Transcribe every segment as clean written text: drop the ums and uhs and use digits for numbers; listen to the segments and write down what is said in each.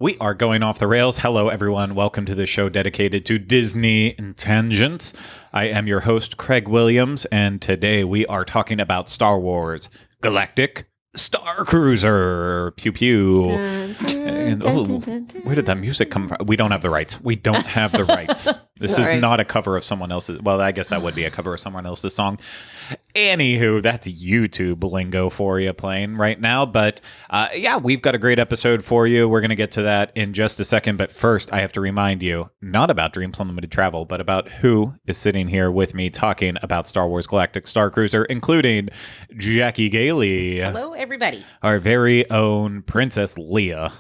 We are going off the rails. Hello, everyone. Welcome to the show dedicated to Disney and tangents. I am your host, Craig Williams, and today we are talking about Star Wars Galactic Starcruiser. Pew pew. Where did that music come from? We don't have the rights. We don't have the rights. This is not a cover of someone else's. Well, I guess that would be a cover of someone else's song. Anywho, that's YouTube lingo for you playing right now. But yeah, we've got a great episode for you. We're going to get to that in just a second. But first, I have to remind you, not about Dreams Unlimited Travel, but about who is sitting here with me talking about Star Wars Galactic Starcruiser, including Jackie Gailey. Hello, everybody. Our very own Princess Leia.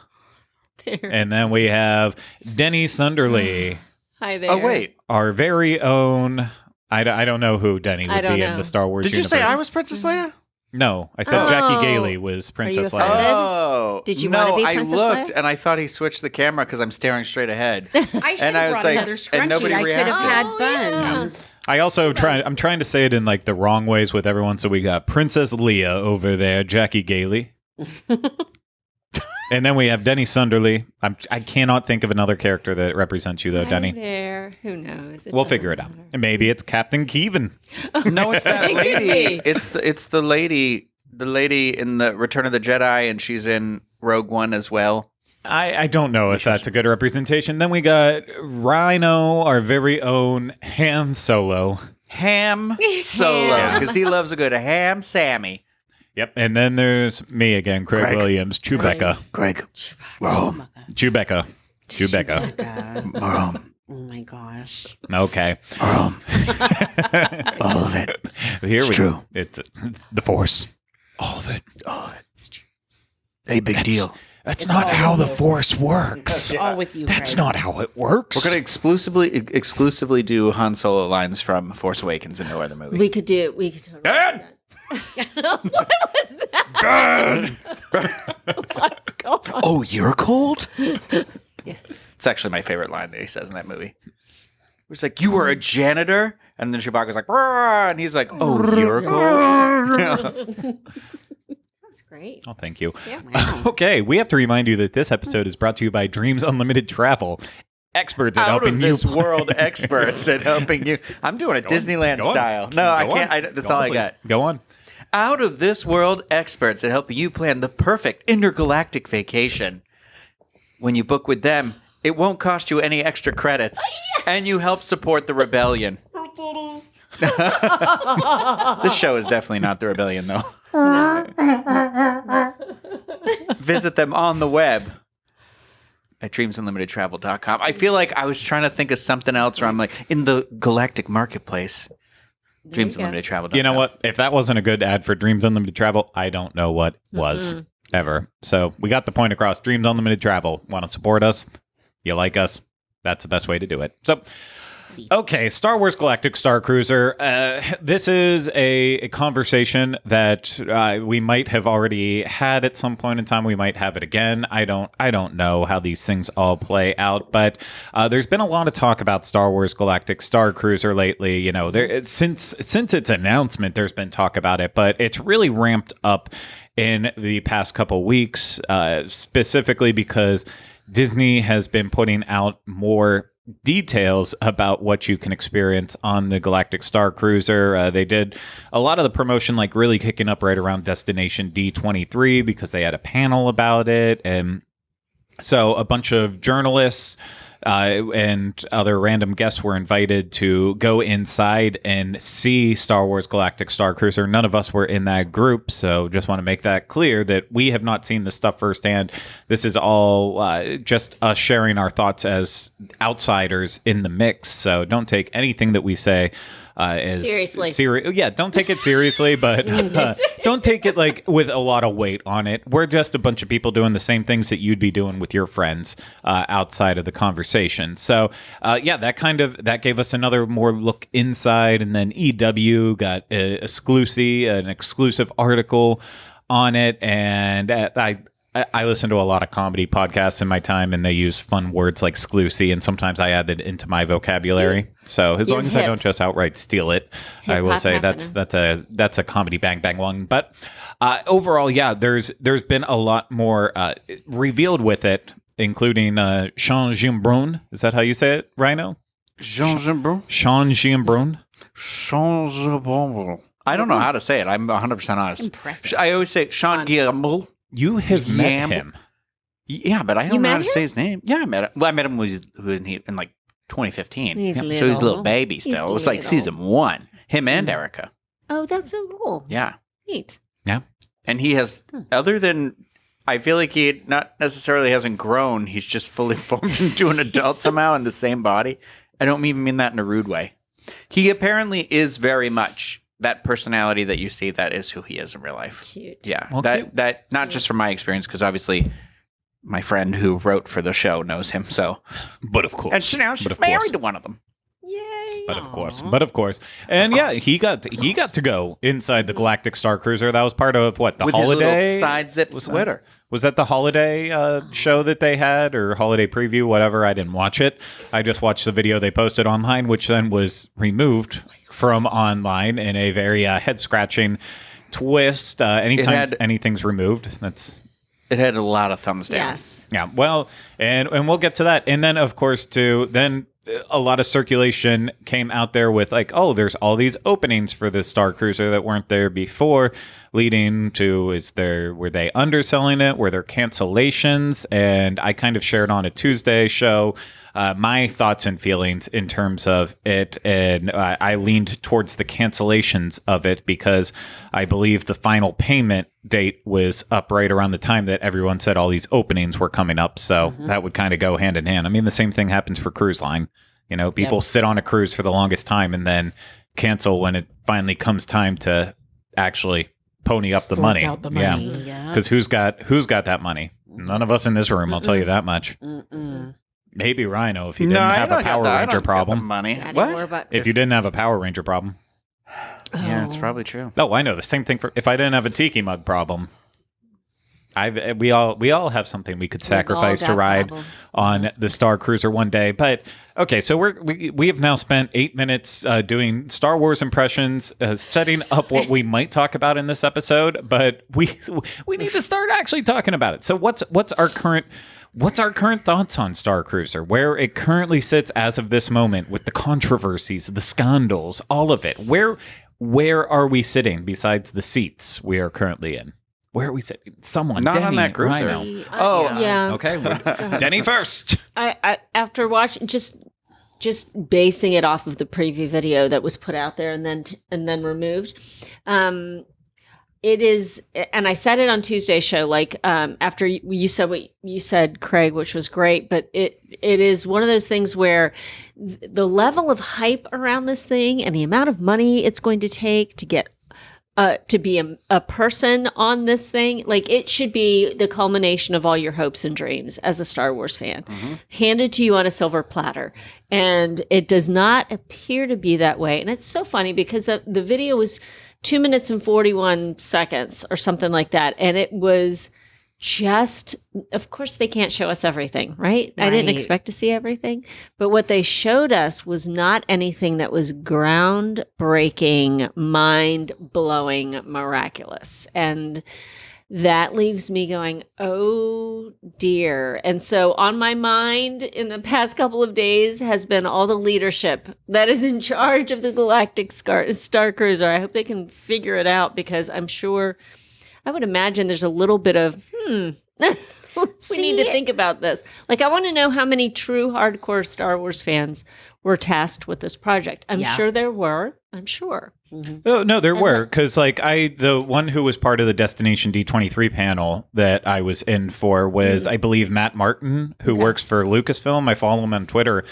There. And then we have Denny Sunderly. Hi there. Oh, wait. Our very own... I don't know who Denny would be in the Star Wars universe. Did you say I was Princess Leia? No, I said Jackie Gailey was Princess Leia. Oh. Did you want to be Princess I looked Leia? and I thought he switched the camera because I'm staring straight ahead. I should And I have was brought like- another and scrunchie. nobody I could have had reacted. buns. I also I'm trying to say it in like the wrong ways with everyone. So we got Princess Leia over there, Jackie Gailey. And then we have Denny Sunderly. I cannot think of another character that represents you, though, Hi Denny. there. Who knows? We'll figure it out. Maybe it's Captain Kevin. No, it's that It could lady. be. It's the lady in the Return of the Jedi, and she's in Rogue One as well. I don't know if that's a good representation. Then we got Rhino, our very own Han Solo. Ham Solo, because he loves a good ham Sammy. Yep. And then there's me again, Craig Greg. Williams, Chewbacca. Greg. Chewbacca. Oh my gosh. Okay. All of it. Here It's we true. go. It's the Force. All of it. It's true. Hey, big deal. That's It's not all how the with you. Force works. It's all with you, That's Craig. not how it works. We're going to exclusively do Han Solo lines from Force Awakens and no other movie. We could totally do Dad! that. What was that? Oh my God. Oh, you're cold? Yes. It's actually my favorite line that he says in that movie. It's like, you were a janitor? And then Chewbacca's like, "Rah," and he's like, oh, you're cold? That's great. Oh, thank you. Yeah. Wow. Okay, we have to remind you that this episode is brought to you by Dreams Unlimited Travel. Experts at Out helping of you. this world, experts at helping you. I'm doing it Disneyland Go on. style. No, I Go can't. on. That's Go all on, I please. got. Go on. Out of this world, experts at helping you plan the perfect intergalactic vacation. When you book with them, it won't cost you any extra credits, and you help support the rebellion. This show is definitely not the rebellion, though. Visit them on the web at dreamsunlimitedtravel.com. I feel like I was trying to think of something else where I'm like, in the galactic marketplace, dreamsunlimitedtravel.com. You know what? If that wasn't a good ad for Dreams Unlimited Travel, I don't know what was ever. So we got the point across. Dreams Unlimited Travel. Want to support us? You like us? That's the best way to do it. So, okay, Star Wars Galactic Starcruiser. This is a conversation that we might have already had at some point in time. We might have it again. I don't know how these things all play out, but there's been a lot of talk about Star Wars Galactic Starcruiser lately. You know, since its announcement, there's been talk about it, but it's really ramped up in the past couple weeks, specifically because Disney has been putting out more details about what you can experience on the Galactic Starcruiser. They did a lot of the promotion like really kicking up right around Destination D23 because they had a panel about it. And so a bunch of journalists and other random guests were invited to go inside and see Star Wars Galactic Starcruiser. None of us were in that group, so just want to make that clear that we have not seen this stuff firsthand. This is all just us sharing our thoughts as outsiders in the mix, so don't take anything that we say as Seriously. Yeah, don't take it seriously, but don't take it like with a lot of weight on it. We're just a bunch of people doing the same things that you'd be doing with your friends outside of the conversation. So yeah, that gave us another more look inside, and then EW got an exclusive article on it, and I listen to a lot of comedy podcasts in my time, and they use fun words like "exclusive," and sometimes I add it into my vocabulary. So as long as I don't just outright steal it, I will say that's a comedy bang bang one. But overall, yeah, there's been a lot more revealed with it. including Sean Giambrone. Is that how you say it, Rhino? Jean Brun? Sean Giambrone. I don't know how to say it. I'm 100% honest. Impressive. I always say Sean Guillermo. You have met him. Yeah, but I You don't know met how to him? say his name. Yeah, I met him. Well, I met him in like 2015. He's So he's a little. little baby still. He's It was like little. season 1. Him and Erica. Oh, that's so cool. Yeah. Neat. And he has, other than, I feel like he not necessarily hasn't grown. He's just fully formed into an adult somehow in the same body. I don't even mean that in a rude way. He apparently is very much that personality that you see. That is who he is in real life. Cute. Yeah. Okay. That not just from my experience, because obviously my friend who wrote for the show knows him. So, But of course. and now she's of course. married to one of them. Yay. But of course. And yeah, he got to go inside the Galactic Starcruiser. That was part of what, the With holiday his little side zip sweater. Was that the holiday show that they had, or holiday preview, whatever? I didn't watch it. I just watched the video they posted online, which then was removed from online in a very head scratching twist. Anytime anything's removed, that's. It had a lot of thumbs down. Yes. Yeah, well, and we'll get to that. And then, of course, then a lot of circulation came out there with like, oh, there's all these openings for the Star Cruiser that weren't there before, leading to, were they underselling it? Were there cancellations? And I kind of shared on a Tuesday show my thoughts and feelings in terms of it. And I leaned towards the cancellations of it because I believe the final payment date was up right around the time that everyone said all these openings were coming up. So that would kind of go hand in hand. I mean, the same thing happens for cruise line. You know, people sit on a cruise for the longest time and then cancel when it finally comes time to actually pony up the Fork money. out the money. Yeah. Because who's got that money? None of us in this room, I'll tell you that much. Mm-mm. Maybe Rhino if you didn't have a Power Ranger problem. Money. Daddy What? Warbucks. If you didn't have a Power Ranger problem. Yeah, it's probably true. Oh, I know the same thing for if I didn't have a tiki mug problem. We all have something we could sacrifice to ride on the Star Cruiser one day. But okay, so we have now spent 8 minutes doing Star Wars impressions, setting up what we might talk about in this episode. But we need to start actually talking about it. So what's our current thoughts on Star Cruiser, where it currently sits as of this moment with the controversies, the scandals, all of it? Where are we sitting besides the seats we are currently in? Where are we sitting? Someone. Not Denny, on that cruiser. Rhino. Oh, yeah. Okay. Denny first. I after watching just basing it off of the preview video that was put out there and then removed. It is, and I said it on Tuesday's show, like after you said what you said, Craig, which was great, but it is one of those things where the level of hype around this thing and the amount of money it's going to take to get to be a person on this thing, like it should be the culmination of all your hopes and dreams as a Star Wars fan, handed to you on a silver platter. And it does not appear to be that way. And it's so funny because the video was 2 minutes and 41 seconds or something like that. And it was just, of course, they can't show us everything, right? I didn't Right. expect to see everything. But what they showed us was not anything that was groundbreaking, mind-blowing, miraculous. And that leaves me going, oh dear. And so on my mind in the past couple of days has been all the leadership that is in charge of the Galactic Starcruiser. I hope they can figure it out because I'm sure, I would imagine there's a little bit of, we need to think about this. Like, I want to know how many true hardcore Star Wars fans were tasked with this project. I'm Yeah. sure there were. I'm sure. Oh, no, there were. Because, like, the one who was part of the Destination D23 panel that I was in for was, I believe, Matt Martin, who works for Lucasfilm. I follow him on Twitter.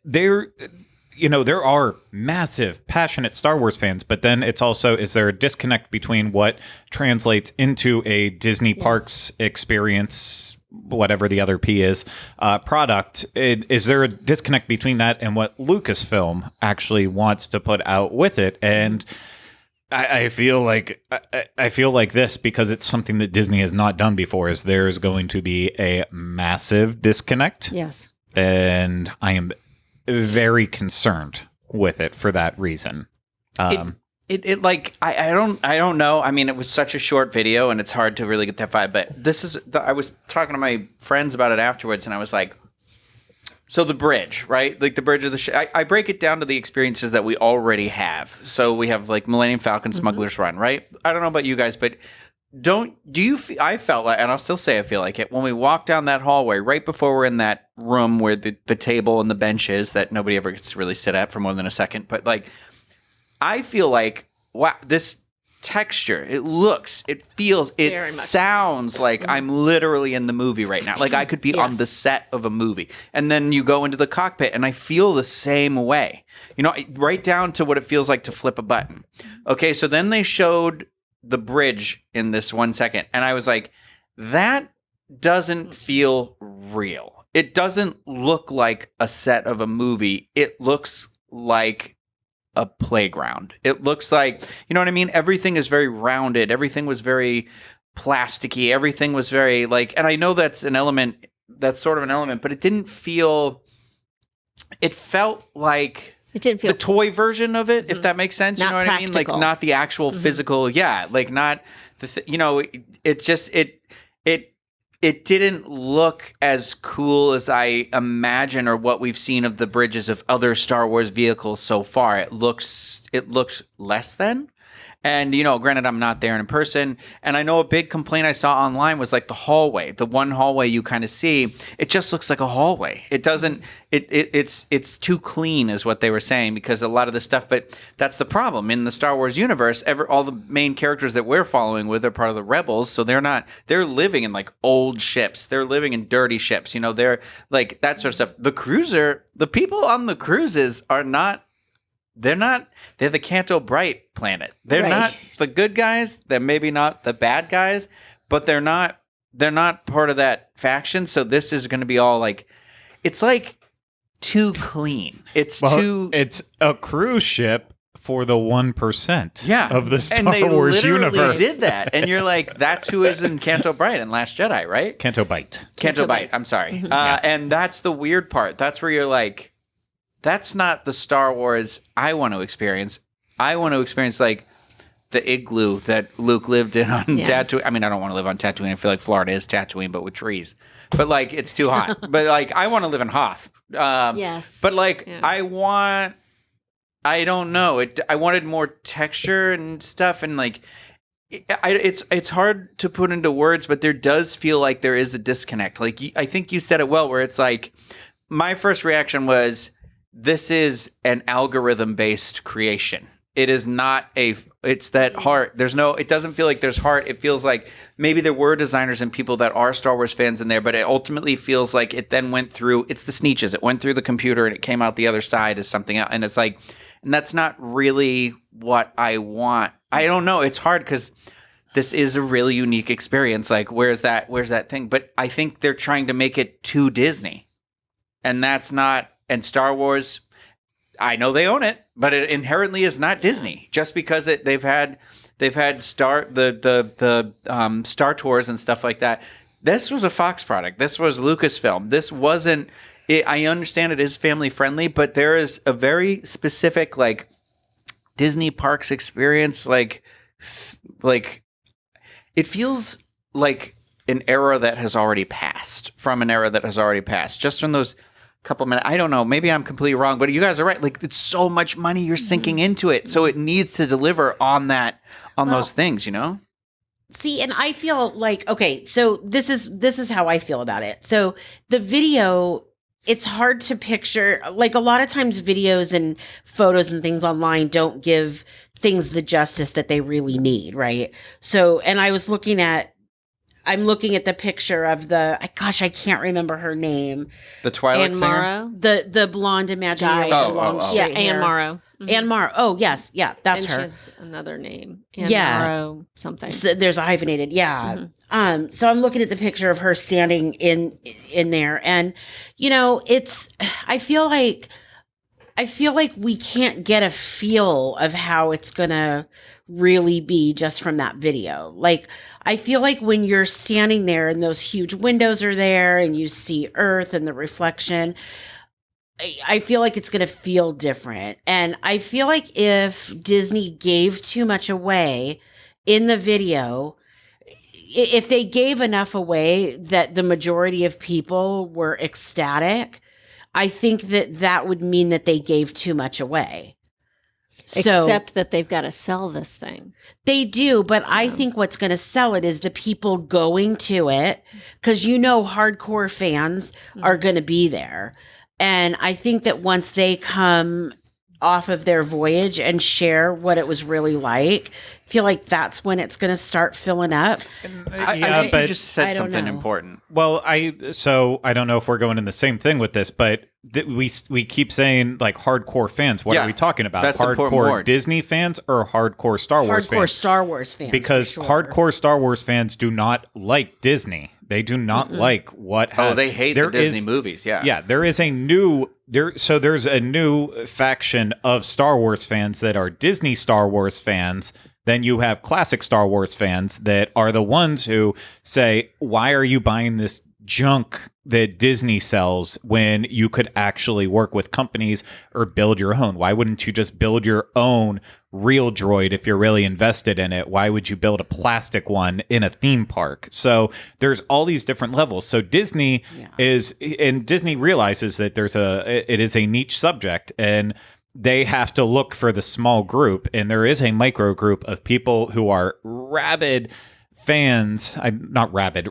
There are massive, passionate Star Wars fans, but then it's also, is there a disconnect between what translates into a Disney Parks experience, whatever the other P is, product? Is there a disconnect between that and what Lucasfilm actually wants to put out with it? And I feel like this, because it's something that Disney has not done before, is there's going to be a massive disconnect. Yes. And I am very concerned with it for that reason. It it like I don't know. I mean, it was such a short video, and it's hard to really get that vibe. But I was talking to my friends about it afterwards, and I was like, so the bridge, right? Like the bridge of the ship. I break it down to the experiences that we already have. So we have like Millennium Falcon, Smuggler's Run, right? I don't know about you guys, but I felt like, and I'll still say I feel like it, when we walk down that hallway, right before we're in that room where the table and the bench is that nobody ever gets to really sit at for more than a second. But like, I feel like, wow, this texture, it looks, it feels, it sounds like I'm literally in the movie right now. Like I could be on the set of a movie. And then you go into the cockpit and I feel the same way. You know, right down to what it feels like to flip a button. Okay, so then they showed the bridge in this 1 second. And I was like, that doesn't feel real. It doesn't look like a set of a movie. It looks like a playground. It looks like, you know what I mean? Everything is very rounded. Everything was very plasticky. Everything was very like, and I know that's an element, that's sort of an element, but it didn't feel, it felt like It didn't feel the toy version of it, if that makes sense. Not you know what I mean? Like practical. not the actual physical. Yeah. Like not the, you know, it just, it didn't look as cool as I imagine or what we've seen of the bridges of other Star Wars vehicles so far. It looks less than. And, you know, granted, I'm not there in person. And I know a big complaint I saw online was like the hallway, the one hallway you kind of see. It just looks like a hallway. It doesn't, it's too clean is what they were saying because a lot of the stuff, but that's the problem in the Star Wars universe. All the main characters that we're following with are part of the Rebels. So they're living in like old ships. They're living in dirty ships. You know, they're like that sort of stuff. The cruiser, the people on the cruises are not, they're the Canto Bright planet. They're not the good guys. They're maybe not the bad guys, but they're not part of that faction. So this is going to be all like, it's like too clean. It's a cruise ship for the 1% of the Star and they Wars literally universe. did that. And you're like, that's who is in Canto Bright and Last Jedi, right? Canto Bite. Canto Bright. I'm sorry. And that's the weird part. That's where you're like, that's not the Star Wars I want to experience. I want to experience like the igloo that Luke lived in on Tatooine. I mean, I don't want to live on Tatooine. I feel like Florida is Tatooine, but with trees. But like, it's too hot. But like, I want to live in Hoth. Yes. But like, I don't know. I wanted more texture and stuff, and like, it's hard to put into words, but there does feel like there is a disconnect. Like, I think you said it well, where it's like, my first reaction was, this is an algorithm-based creation. It is not it's that heart. It doesn't feel like there's heart. It feels like maybe there were designers and people that are Star Wars fans in there, but it ultimately feels like it then went through, it's the Sneetches. It went through the computer and it came out the other side as something else. And it's like, and that's not really what I want. I don't know. It's hard because this is a really unique experience. Like, where's that thing? But I think they're trying to make it too Disney. And that's not, and Star Wars, I know they own it, but it inherently is not Disney. Just because they've had Star Tours and stuff like that. This was a Fox product. This was Lucasfilm. This wasn't. I understand it is family friendly, but there is a very specific like Disney parks experience. Like it feels like an era that has already passed. Just from those couple minutes. I don't know. Maybe I'm completely wrong, but you guys are right. Like, it's so much money you're sinking into it. So it needs to deliver on those things, you know? See, and I feel like, okay, so this is how I feel about it. So the video, it's hard to picture, like a lot of times videos and photos and things online don't give things the justice that they really need, right? So, and I'm looking at the picture of I can't remember her name. The Twilight Anne Singer? Morrow. The blonde Imagineer with the long straight hair. Anne Morrow. Anne Morrow. Oh, yes. Yeah, that's and her. She has another name. Anne Morrow something. So there's a hyphenated. Yeah. So I'm looking at the picture of her standing in there. And, you know, I feel like we can't get a feel of how it's going to really be just from that video. Like, I feel like when you're standing there and those huge windows are there and you see Earth and the reflection, I feel like it's going to feel different. And I feel like if Disney gave too much away in the video, if they gave enough away that the majority of people were ecstatic, I think that would mean that they gave too much away. Except that they've got to sell this thing. They do, but I think what's going to sell it is the people going to it, because hardcore fans are going to be there. And I think that once they come off of their voyage and share what it was really like, I feel like that's when it's going to start filling up. I think you just said something important. Well, I don't know if we're going in the same thing with this, but we keep saying like hardcore fans. What are we talking about? That's hardcore Disney fans or hardcore Star Wars fans? Hardcore Star Wars fans. Because hardcore Star Wars fans do not like Disney. They do not like what has... Oh, they hate the Disney movies, yeah. Yeah, there's a new faction of Star Wars fans that are Disney Star Wars fans. Then you have classic Star Wars fans that are the ones who say, why are you buying this junk that Disney sells when you could actually work with companies or build your own? Why wouldn't you just build your own real droid if you're really invested in it? Why would you build a plastic one in a theme park? So there's all these different levels. So Disney Disney realizes that it is a niche subject, and they have to look for the small group, and there is a micro group of people who are rabid fans. Not rabid.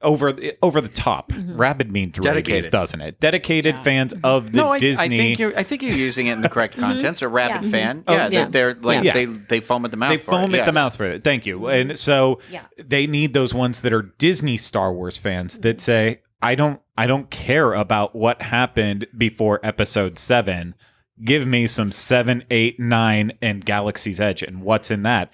Over the top. Rabid means dedicated, doesn't it? Dedicated fans of the Disney. I think you're using it in the correct context. A rabid fan. They're like they foam at the mouth. They foam at the mouth for it. Thank you. And so they need those ones that are Disney Star Wars fans that say, I don't care about what happened before Episode 7. Give me some 7, 8, 9, and Galaxy's Edge and what's in that.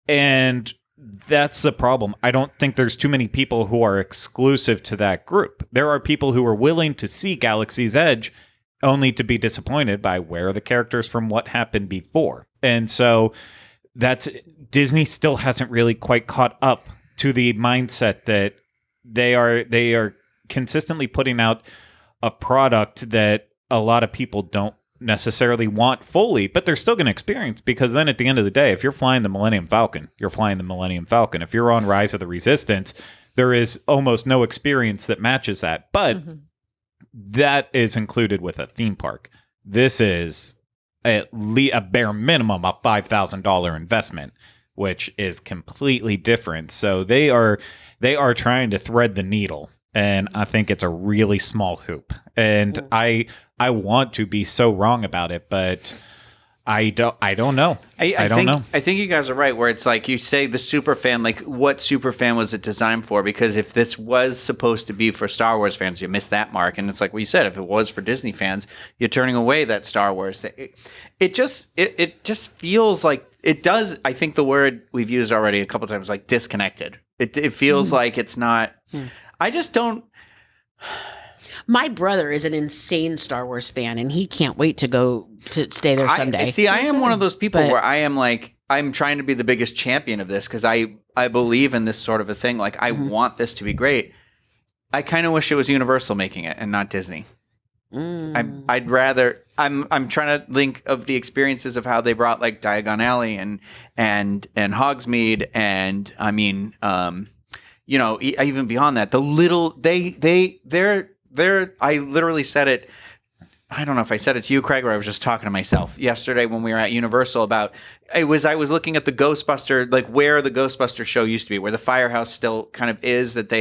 And that's the problem. I don't think there's too many people who are exclusive to that group. There are people who are willing to see Galaxy's Edge only to be disappointed by where are the characters from what happened before. And so Disney still hasn't really quite caught up to the mindset that they are consistently putting out a product that a lot of people don't necessarily want fully, but they're still going to experience, because then at the end of the day, if you're flying the Millennium Falcon, you're flying the Millennium Falcon. If you're on Rise of the Resistance, there is almost no experience that matches that, but that is included with a theme park. This is a bare minimum a $5,000 investment, which is completely different. So they are trying to thread the needle, and I think it's a really small hoop. And I want to be so wrong about it, but I don't know. I don't know. I think you guys are right, where it's like you say the super fan, like what super fan was it designed for? Because if this was supposed to be for Star Wars fans, you missed that mark. And it's like what you said, if it was for Disney fans, you're turning away that Star Wars thing. It just feels like it does. I think the word we've used already a couple times, like disconnected. It feels like it's not. I just don't. My brother is an insane Star Wars fan, and he can't wait to go to stay there someday. I am one of those people where I am like, I'm trying to be the biggest champion of this because I believe in this sort of a thing. Like, I want this to be great. I kind of wish it was Universal making it and not Disney. I'd rather. I'm trying to think of the experiences of how they brought like Diagon Alley and Hogsmeade, and I mean, even beyond that, the little they're I literally said it. I don't know if I said it to you, Craig, or I was just talking to myself yesterday when we were at Universal about I was looking at the Ghostbuster, like where the Ghostbuster show used to be, where the firehouse still kind of is, that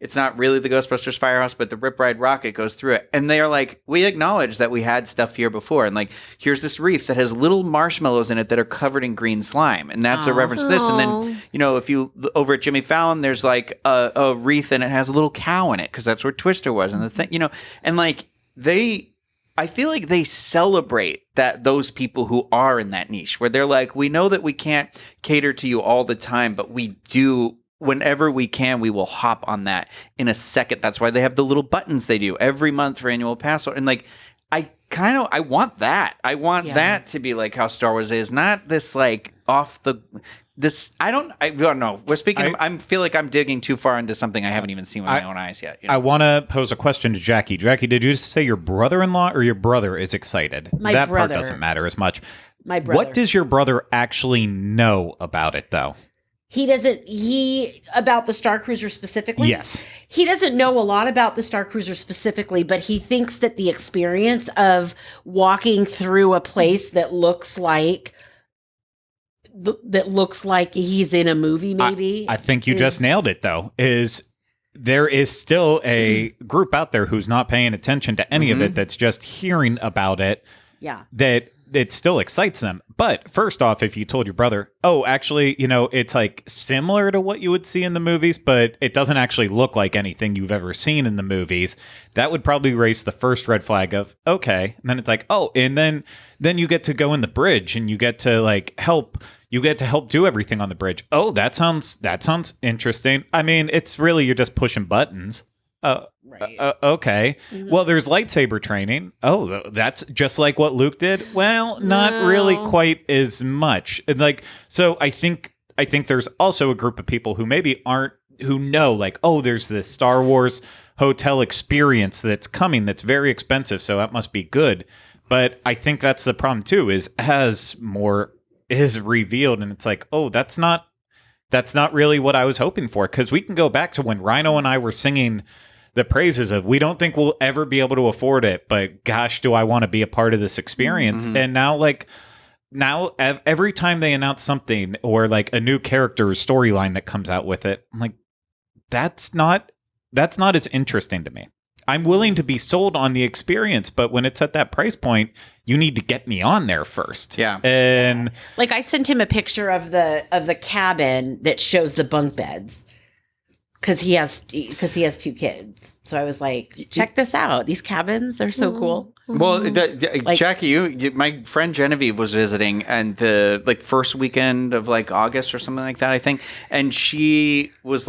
it's not really the Ghostbusters firehouse, but the Rip Ride rocket goes through it. And they are like, we acknowledge that we had stuff here before. And like, here's this wreath that has little marshmallows in it that are covered in green slime. And that's a reference to this. And then, if you over at Jimmy Fallon, there's like a wreath and it has a little cow in it because that's where Twister was. And the thing, and like I feel like they celebrate those people who are in that niche where they're like, we know that we can't cater to you all the time, but we do whenever we can, we will hop on that in a second. That's why they have the little buttons they do every month for annual pass. And like, I want that. I want that to be like how Star Wars is, not this like off the I don't know. We're speaking. I feel like I'm digging too far into something I haven't even seen with my own eyes yet. I want to pose a question to Jackie. Jackie, did you just say your brother-in-law or your brother is excited? That part doesn't matter as much. My brother. What does your brother actually know about it, though? About the Starcruiser specifically? Yes. He doesn't know a lot about the Starcruiser specifically, but he thinks that the experience of walking through a place that looks like he's in a movie, maybe. I think you just nailed it, though, there is still a group out there who's not paying attention to any of it, that's just hearing about it. Yeah. That it still excites them. But first off, if you told your brother, oh, actually, it's like similar to what you would see in the movies, but it doesn't actually look like anything you've ever seen in the movies, that would probably raise the first red flag of, okay. And then it's like, oh, and then you get to go in the bridge and you get to help do everything on the bridge. Oh, that sounds interesting. I mean, it's really, you're just pushing buttons. Right. Okay. Mm-hmm. Well, there's lightsaber training. Oh, that's just like what Luke did. Well, not really quite as much. And so I think there's also a group of people who maybe who know oh, there's this Star Wars hotel experience that's coming that's very expensive, so that must be good. But I think that's the problem too, is as more is revealed and it's like, oh, that's not really what I was hoping for. Because we can go back to when Rhino and I were singing the praises of, we don't think we'll ever be able to afford it, but gosh, do I want to be a part of this experience. And now every time they announce something or a new character or storyline that comes out with it, I'm like, that's not as interesting to me. I'm willing to be sold on the experience, but when it's at that price point, you need to get me on there first. Yeah. And I sent him a picture of the cabin that shows the bunk beds because he has 2 kids. So I was like, check this out. These cabins, they're so cool. Well, Jackie, my friend Genevieve was visiting, and the first weekend of August or something like that, I think. And she was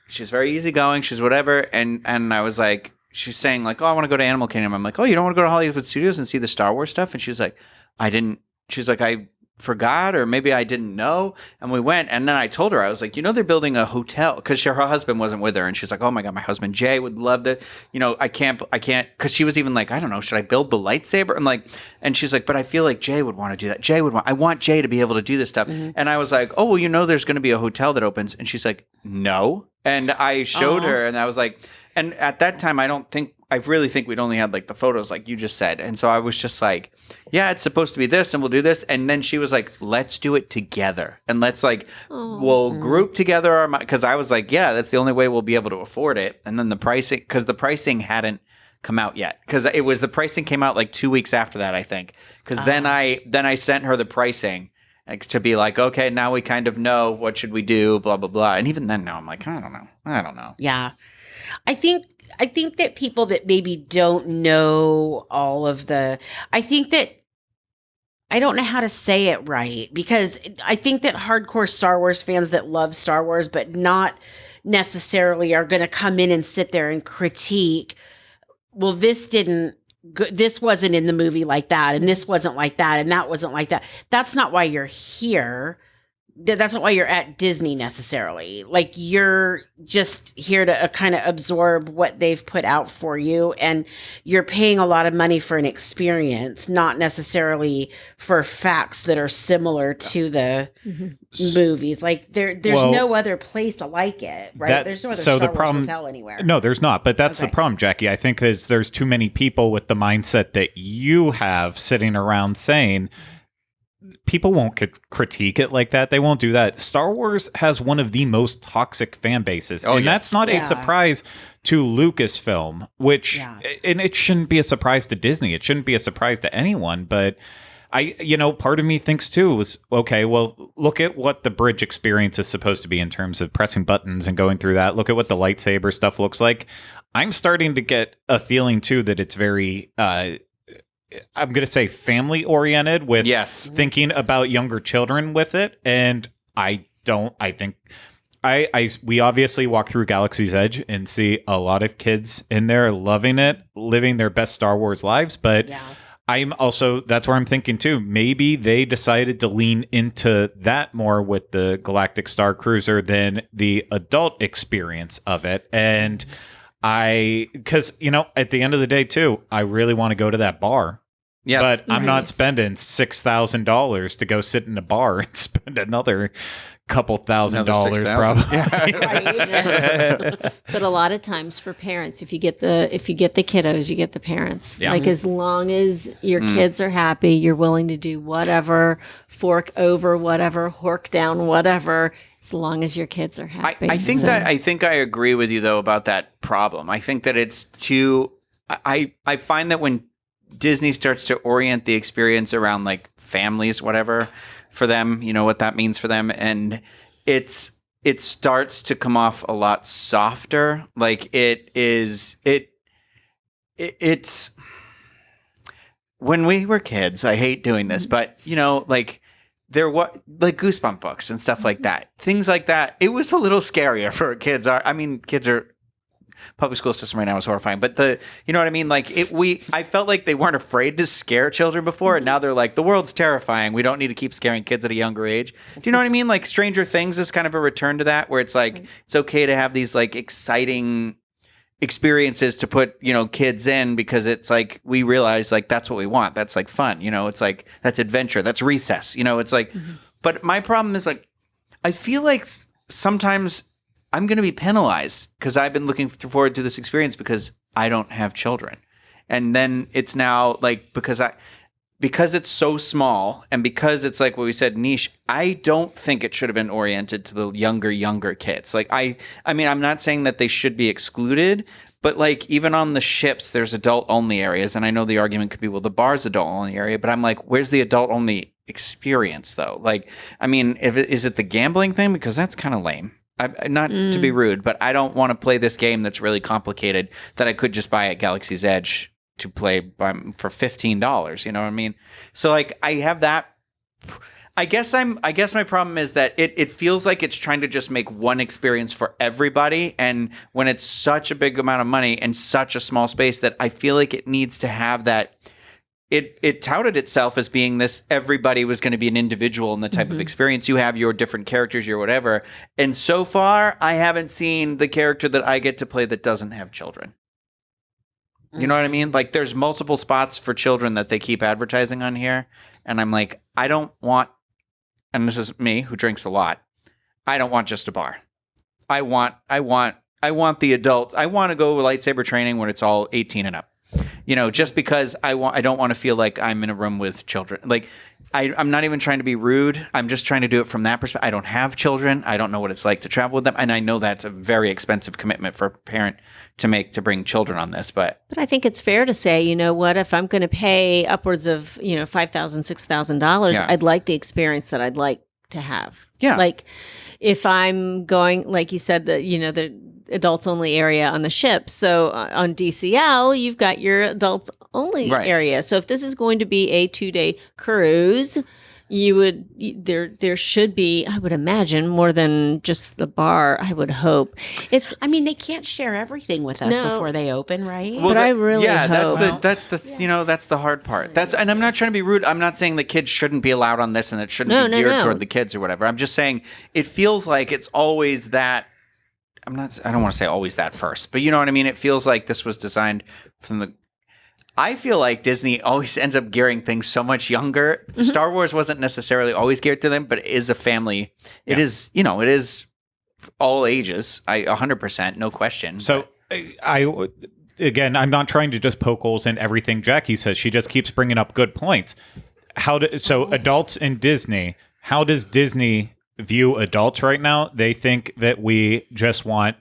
she's very easygoing. She's whatever. And I was like, she's saying oh, I want to go to Animal Kingdom. I'm like, oh, you don't want to go to Hollywood Studios and see the Star Wars stuff? And she's like, she's like, I forgot, or maybe I didn't know. And we went, and then I told her, I was like, they're building a hotel, because her husband wasn't with her, and she's like, oh my God, my husband Jay would love that. I can't, because she was even like, I don't know, should I build the lightsaber? I'm like, and she's like, but I feel like Jay would want to do that. I want Jay to be able to do this stuff. And I was like, oh, well, there's going to be a hotel that opens. And she's like, no. And I showed her, and I was like, and at that time, I really think we'd only had the photos like you just said. And so I was just like, yeah, it's supposed to be this and we'll do this. And then she was like, let's do it together. And let's we'll group together our, because I was like, yeah, that's the only way we'll be able to afford it. And then the pricing hadn't come out yet, because the pricing came out 2 weeks after that, I think. Because then I sent her the pricing to be like, okay, now we kind of know what should we do, blah, blah, blah. And even then now I'm like, I don't know. Yeah. I think that people that maybe don't know all of I think that I don't know how to say it right, because I think that hardcore Star Wars fans that love Star Wars, but not necessarily are going to come in and sit there and critique, well, this wasn't in the movie like that, and this wasn't like that, and that wasn't like that. That's not why you're here. That's not why you're at Disney necessarily. You're just here to kind of absorb what they've put out for you, and you're paying a lot of money for an experience, not necessarily for facts that are similar to the movies. There's no other place like it, right? There's no other Star Wars hotel anywhere. No, there's not. But that's the problem, Jackie. I think there's too many people with the mindset that you have sitting around saying, people won't critique it like that. They won't do that. Star Wars has one of the most toxic fan bases. That's not a surprise to Lucasfilm, and it shouldn't be a surprise to Disney. It shouldn't be a surprise to anyone. But part of me thinks too was, okay, well, look at what the bridge experience is supposed to be in terms of pressing buttons and going through that. Look at what the lightsaber stuff looks like. I'm starting to get a feeling too that it's very, I'm going to say family oriented with thinking about younger children with it. And we obviously walk through Galaxy's Edge and see a lot of kids in there loving it, living their best Star Wars lives. But I'm also, that's where I'm thinking too. Maybe they decided to lean into that more with the Galactic Starcruiser than the adult experience of it. And because, at the end of the day too, I really want to go to that bar. Yes. But I'm not Right. spending $6,000 to go sit in a bar and spend another couple $1,000 $6,000. probably. Right. But a lot of times for parents, if you get the kiddos, you get the parents. Yeah. Like as long as your kids are happy, you're willing to do whatever, fork over whatever, hork down whatever, as long as your kids are happy. I think I agree with you though about that problem. I think that it's too. I find that when Disney starts to orient the experience around like families, whatever, for them, what that means for them, and it starts to come off a lot softer. Like it's when we were kids. I hate doing this, but like there was like Goosebump books and stuff like that, things like that. It was a little scarier for kids. Kids are. Public school system right now is horrifying, but you know what I mean? Like I felt like they weren't afraid to scare children before, and now they're like, the world's terrifying. We don't need to keep scaring kids at a younger age. Do you know what I mean? Like Stranger Things is kind of a return to that, where it's like, it's okay to have these like exciting experiences to put, kids in, because it's like, we realize like, that's what we want. That's like fun. It's like, that's adventure. That's recess. It's like, but my problem is like, I feel like sometimes I'm going to be penalized because I've been looking forward to this experience because I don't have children. And then it's now like, because it's so small and because it's like what we said, niche, I don't think it should have been oriented to the younger kids. Like I mean, I'm not saying that they should be excluded, but like even on the ships, there's adult only areas. And I know the argument could be, well, the bar's adult only area, but I'm like, where's the adult only experience though? Like, I mean, is it the gambling thing? Because that's kind of lame. Not to be rude, but I don't want to play this game that's really complicated that I could just buy at Galaxy's Edge to play for $15. You know what I mean? So like I have that. I guess my problem is that it feels like it's trying to just make one experience for everybody, and when it's such a big amount of money and such a small space, that I feel like it needs to have that. It touted itself as being this, everybody was going to be an individual in the type of experience. You have your different characters, your whatever. And so far, I haven't seen the character that I get to play that doesn't have children. You know what I mean? Like there's multiple spots for children that they keep advertising on here. And I'm like, I don't want, and this is me who drinks a lot, I don't want just a bar. I want the adults. I want to go lightsaber training when it's all 18 and up. Just because I don't want to feel like I'm in a room with children. Like I'm not even trying to be rude. I'm just trying to do it from that perspective. I don't have children. I don't know what it's like to travel with them. And I know that's a very expensive commitment for a parent to make, to bring children on this. But I think it's fair to say, if I'm going to pay upwards of, $5,000, $6,000, Yeah. I'd like the experience that I'd like to have. Yeah. Like if I'm going, like you said, the adults only area on the ship. So on DCL, you've got your adults only Right. area. So if this is going to be a 2-day cruise, there should be, I would imagine, more than just the bar. I would hope I mean, they can't share everything with us No. before they open, right? But I really hope. that's the hard part. And I'm not trying to be rude. I'm not saying that kids shouldn't be allowed on this and it shouldn't be geared toward the kids or whatever. I'm just saying it feels like it's always that. I don't want to say always that first, but you know what I mean? It feels like this was designed from I feel like Disney always ends up gearing things so much younger. Star Wars wasn't necessarily always geared to them, but it is a family. It is, it is all ages. 100%, no question. So again, I'm not trying to just poke holes in everything Jackie says. She just keeps bringing up good points. So adults in Disney, how does Disney view adults right now? They think that we just want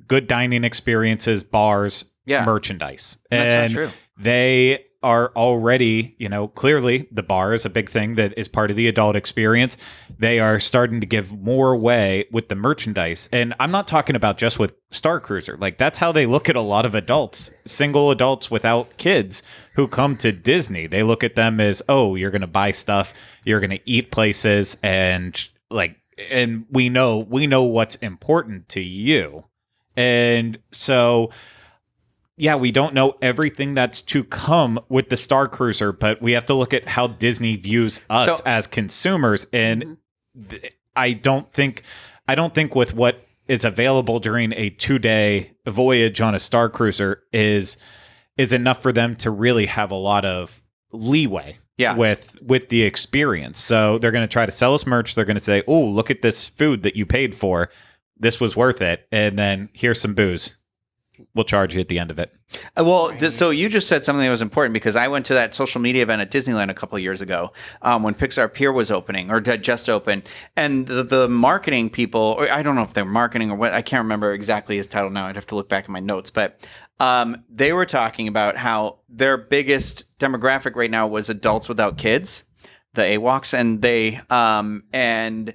good dining experiences, bars, merchandise. That's not true. They are already, clearly the bar is a big thing that is part of the adult experience. They are starting to give more away with the merchandise. And I'm not talking about just with Starcruiser. Like that's how they look at a lot of adults, single adults without kids who come to Disney. They look at them as, oh, you're going to buy stuff, you're going to eat places, and we know what's important to you. And so yeah, we don't know everything that's to come with the Starcruiser, but we have to look at how Disney views us as consumers. And I don't think with what is available during a 2-day voyage on a Starcruiser is enough for them to really have a lot of leeway with the experience. So they're going to try to sell us merch. They're going to say, oh, look at this food that you paid for. This was worth it. And then here's some booze. We'll charge you at the end of it. So you just said something that was important, because I went to that social media event at Disneyland a couple of years ago when Pixar Pier was opening, or had just opened, and the marketing people, or I don't know if they're marketing or what, I can't remember exactly his title now. I'd have to look back in my notes, but they were talking about how their biggest demographic right now was adults without kids, the AWOCs, and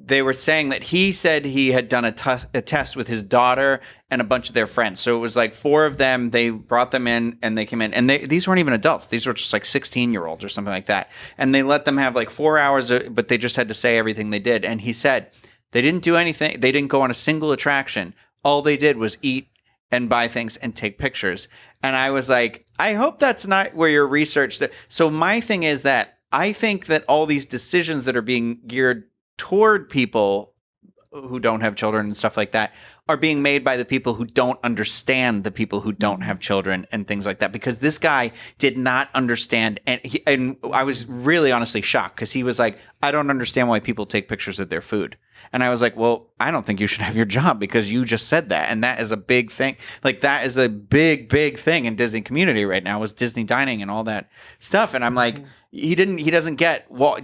they were saying that he said he had done a test with his daughter and a bunch of their friends. So it was like 4 of them. They brought them in, and they came in, and these weren't even adults. These were just like 16-year-olds or something like that. And they let them have like 4 hours, but they just had to say everything they did. And he said they didn't do anything. They didn't go on a single attraction. All they did was eat and buy things and take pictures. And I was like, I hope that's not where your research. So my thing is that I think that all these decisions that are being geared toward people who don't have children and stuff like that are being made by the people who don't understand the people who don't have children and things like that. Because this guy did not understand, and I was really honestly shocked, because he was like, I don't understand why people take pictures of their food. And I was like, well, I don't think you should have your job, because you just said that. And that is a big thing. Like, that is the big thing in Disney community right now, is Disney dining and all that stuff. And I'm like, he didn't get walls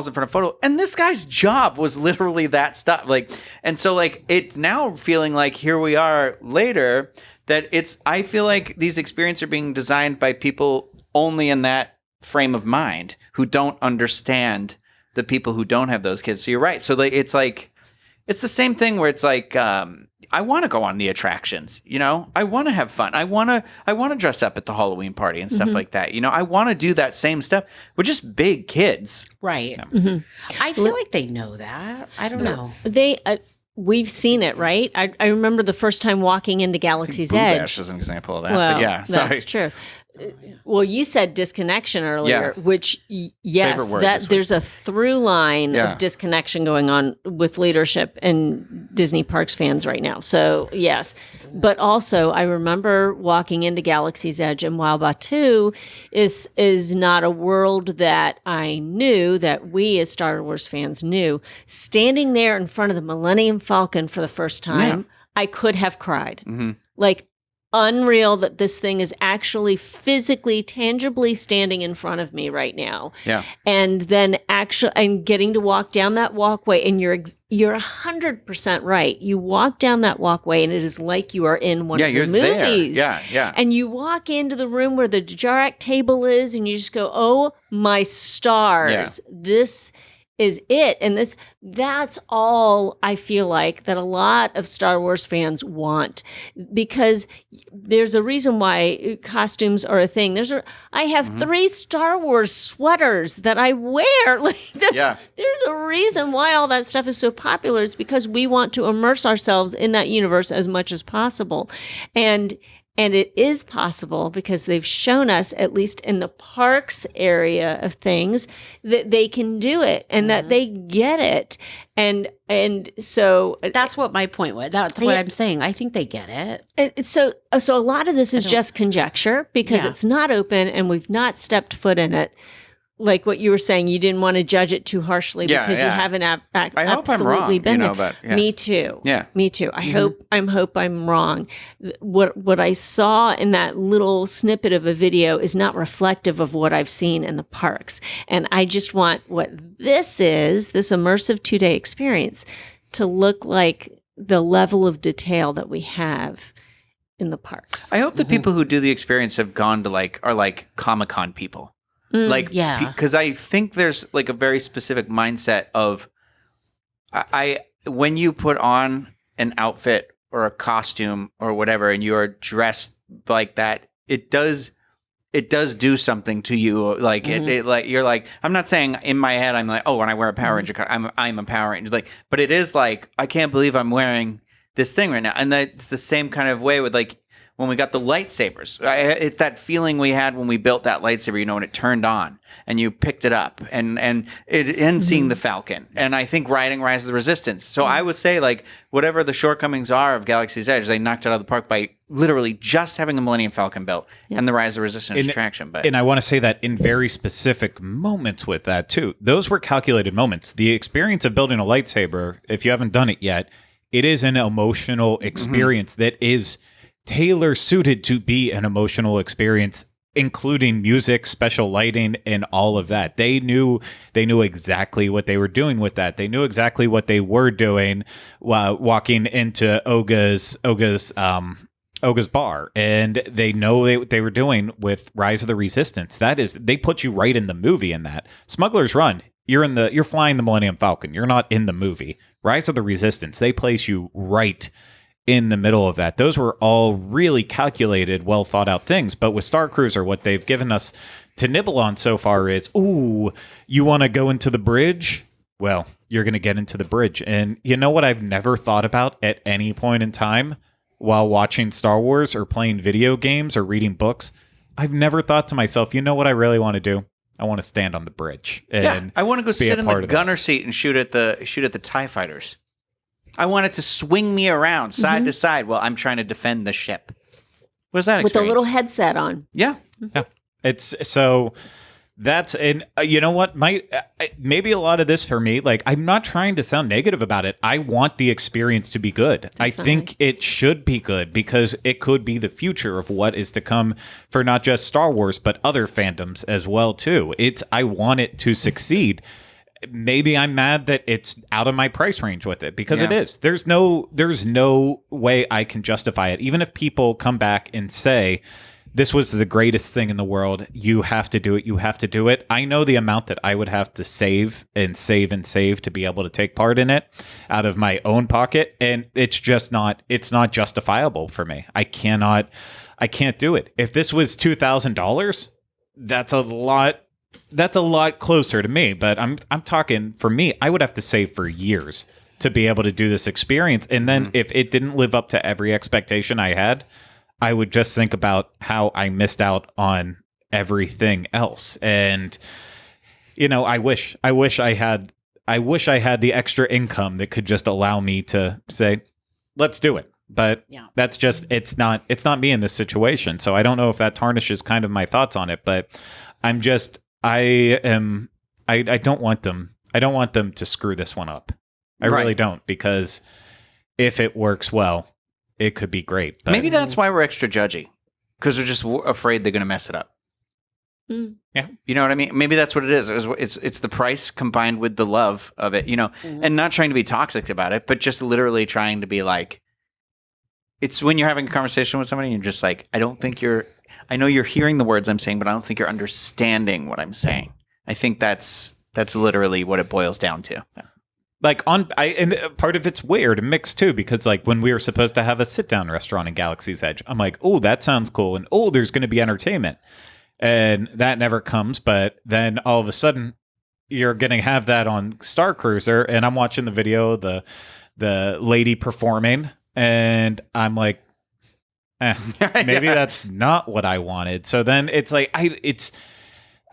in front of photo. And this guy's job was literally that stuff. Like, and so like, it's now feeling like here we are later that I feel like these experiences are being designed by people only in that frame of mind, who don't understand the people who don't have those kids. So you're right. So like, it's the same thing where it's like, I want to go on the attractions, I want to have fun. I want to dress up at the Halloween party and stuff like that. I want to do that same stuff. We're just big kids. Right. Yeah. I feel like they know that. I don't know. We've seen it, right? I remember the first time walking into Galaxy's Edge. Bash is an example of that. Well, but yeah, sorry. That's true. Well, you said disconnection earlier, which yes, there's a through line of disconnection going on with leadership and Disney Parks fans right now. So yes, but also I remember walking into Galaxy's Edge, and while Batuu is not a world that I knew, that we as Star Wars fans knew, standing there in front of the Millennium Falcon for the first time, I could have cried. Like, unreal that this thing is actually physically, tangibly standing in front of me right now. Yeah. And then and getting to walk down that walkway, and you're 100% right. You walk down that walkway, and it is like you are in one of the movies. There. Yeah. And you walk into the room where the Jarak table is, and you just go, oh my stars. Yeah. This is it. And that's all I feel like that a lot of Star Wars fans want, because there's a reason why costumes are a thing. I have 3 Star Wars sweaters that I wear. There's a reason why all that stuff is so popular. It's because we want to immerse ourselves in that universe as much as possible. And it is possible because they've shown us, at least in the parks area of things, that they can do it and that they get it. And so that's what my point was. That's what I'm saying. I think they get it. So a lot of this is just conjecture, because it's not open and we've not stepped foot in it. Like what you were saying, you didn't want to judge it too harshly because you haven't absolutely been there. But, Me too. Yeah, me too. I hope I'm wrong. What I saw in that little snippet of a video is not reflective of what I've seen in the parks, and I just want what this immersive 2-day experience to look like the level of detail that we have in the parks. I hope the people who do the experience have gone to are like Comic-Con people. Because I think there's like a very specific mindset of when you put on an outfit or a costume or whatever, and you are dressed like that, it does do something to you. Like it like you're like, I'm not saying in my head I'm like, oh, when I wear a Power Ranger, I'm a Power Ranger. Like, but it is like, I can't believe I'm wearing this thing right now. And that's the same kind of way with like when we got the lightsabers. It's that feeling we had when we built that lightsaber, when it turned on and you picked it up, and seeing the Falcon, and I think riding Rise of the Resistance. So I would say, like, whatever the shortcomings are of Galaxy's Edge, they knocked it out of the park by literally just having a Millennium Falcon built and the Rise of the Resistance attraction. But and I want to say that in very specific moments with that too. Those were calculated moments. The experience of building a lightsaber, if you haven't done it yet, it is an emotional experience that is tailor suited to be an emotional experience, including music, special lighting, and all of that. They knew exactly what they were doing with that. They knew exactly what they were doing while walking into Oga's bar, and they know what they were doing with Rise of the Resistance. That is, they put you right in the movie in that. Smuggler's Run, you're flying the Millennium Falcon. You're not in the movie. Rise of the Resistance, they place you right in the middle of that. Those were all really calculated, well thought out things. But with Starcruiser, what they've given us to nibble on so far is, ooh, you want to go into the bridge? Well, you're going to get into the bridge. And you know what I've never thought about at any point in time while watching Star Wars or playing video games or reading books? I've never thought to myself, you know what I really want to do? I want to stand on the bridge. And I want to go sit in the of gunner seat and shoot at the TIE fighters. I want it to swing me around side to side while I'm trying to defend the ship. What was that experience? With a little headset on. Yeah. Yeah. It's so that's, and you know what, maybe a lot of this for me, like, I'm not trying to sound negative about it. I want the experience to be good. Definitely. I think it should be good because it could be the future of what is to come for not just Star Wars, but other fandoms as well too. I want it to succeed. Maybe I'm mad that it's out of my price range with it, because it is. There's no way I can justify it. Even if people come back and say, this was the greatest thing in the world, you have to do it, you have to do it. I know the amount that I would have to save and save and save to be able to take part in it out of my own pocket. And it's not justifiable for me. I can't do it. If this was $2,000, that's a lot closer to me, but I'm talking, for me, I would have to save for years to be able to do this experience. And then if it didn't live up to every expectation I had, I would just think about how I missed out on everything else. And, I wish I had the extra income that could just allow me to say, let's do it. But that's just, it's not me in this situation. So I don't know if that tarnishes kind of my thoughts on it, but I don't want them to screw this one up. I really don't, because if it works well, it could be great. But maybe that's why we're extra judgy, because we're just afraid they're going to mess it up. Yeah. You know what I mean? Maybe that's what it is. It's the price combined with the love of it, and not trying to be toxic about it, but just literally trying to be like, it's when you're having a conversation with somebody and you're just like, I know you're hearing the words I'm saying, but I don't think you're understanding what I'm saying. I think that's literally what it boils down to. Like and part of it's weird and mixed too, because like when we were supposed to have a sit down restaurant in Galaxy's Edge, I'm like, oh, that sounds cool, and oh, there's going to be entertainment, and that never comes. But then all of a sudden, you're going to have that on Starcruiser, and I'm watching the video, the lady performing, and I'm like, maybe that's not what I wanted. So then it's like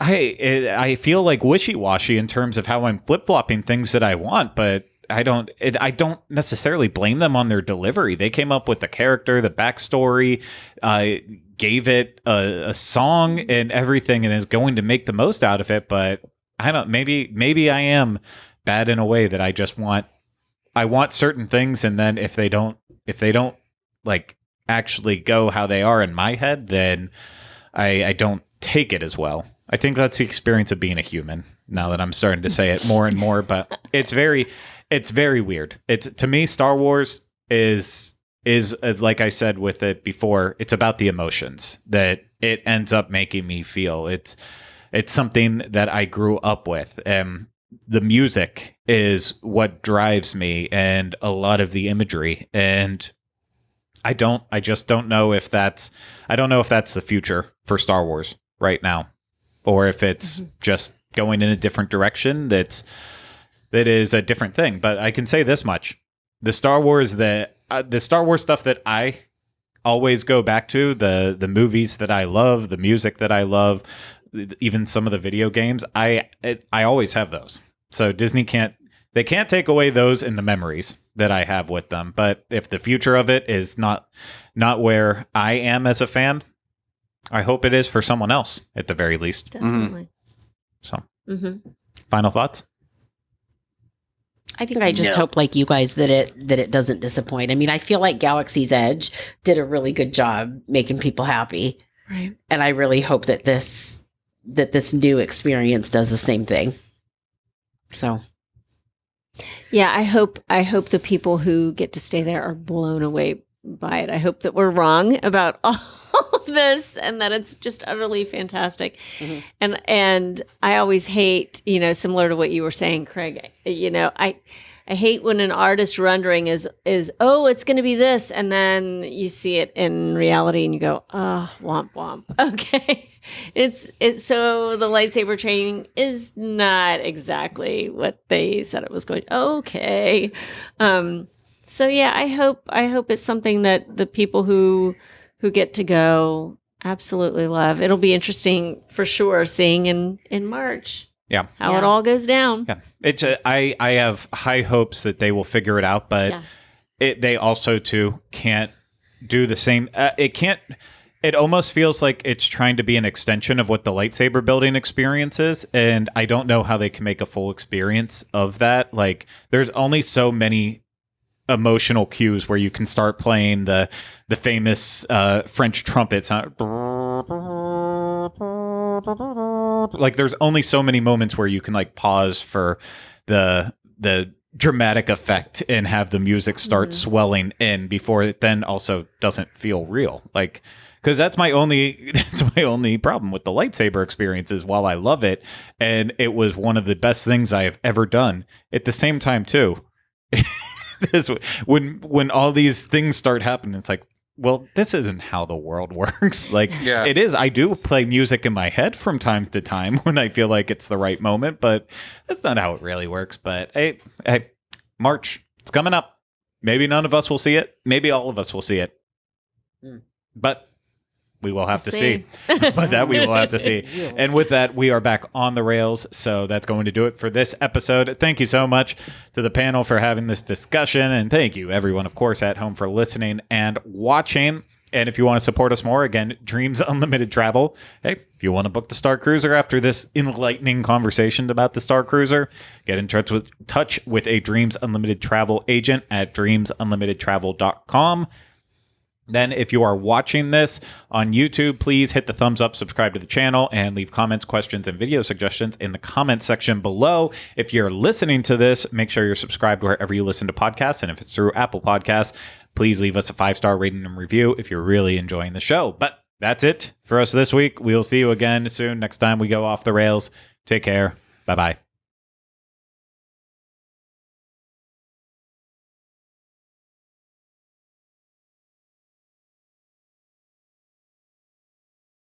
I feel like wishy-washy in terms of how I'm flip-flopping things that I want, but I don't necessarily blame them on their delivery. They came up with the character, the backstory, gave it a song and everything, and is going to make the most out of it. But I don't. Maybe I am bad in a way that I want certain things, and then if they don't like actually go how they are in my head, then I don't take it as well. I think that's the experience of being a human, now that I'm starting to say it more and more, but it's very weird. To me, Star Wars is like I said with it before, it's about the emotions that it ends up making me feel. It's something that I grew up with. The music is what drives me, and a lot of the imagery, and I just don't know if that's the future for Star Wars right now, or if it's just going in a different direction that is a different thing. But I can say this much: the Star Wars stuff that I always go back to the movies that I love, the music that I love, even some of the video games. I always have those. So Disney can't take away those in the memories that I have with them. But if the future of it is not where I am as a fan, I hope it is for someone else at the very least. Definitely. So, final thoughts? I think I just hope, like you guys, that it doesn't disappoint. I mean, I feel like Galaxy's Edge did a really good job making people happy, Right. and I really hope that this new experience does the same thing. So, Yeah, I hope the people who get to stay there are blown away by it. I hope that we're wrong about all of this and that it's just utterly fantastic. And I always hate, similar to what you were saying, Craig, I hate when an artist rendering is oh, it's going to be this, and then you see it in reality and you go, oh, womp womp. Okay. It's so the lightsaber training is not exactly what they said it was going. Okay. So yeah, I hope it's something that the people who get to go absolutely love. It'll be interesting for sure seeing in March. Yeah. How it all goes down. Yeah. It's I have high hopes that they will figure it out, but they also too can't do the same. It almost feels like it's trying to be an extension of what the lightsaber building experience is, and I don't know how they can make a full experience of that. Like, there's only so many emotional cues where you can start playing the famous French trumpets. Like, there's only so many moments where you can like pause for the dramatic effect and have the music start swelling in before it then also doesn't feel real. Like, because that's my only problem with the lightsaber experience is while I love it and it was one of the best things I have ever done, at the same time too, when all these things start happening, it's like, well, this isn't how the world works. Like, it is. I do play music in my head from time to time when I feel like it's the right moment, but that's not how it really works. But hey, March, it's coming up. Maybe none of us will see it. Maybe all of us will see it. But we will have to see. But that we will have to see. Yes. And with that, we are back on the rails. So that's going to do it for this episode. Thank you so much to the panel for having this discussion. And thank you, everyone, of course, at home for listening and watching. And if you want to support us more, again, Dreams Unlimited Travel. Hey, if you want to book the Starcruiser after this enlightening conversation about the Starcruiser, get in touch with a Dreams Unlimited Travel agent at dreamsunlimitedtravel.com. Then if you are watching this on YouTube, please hit the thumbs up, subscribe to the channel, and leave comments, questions, and video suggestions in the comments section below. If you're listening to this, make sure you're subscribed wherever you listen to podcasts. And if it's through Apple Podcasts, please leave us a 5-star rating and review if you're really enjoying the show. But that's it for us this week. We'll see you again soon next time we go off the rails. Take care. Bye-bye.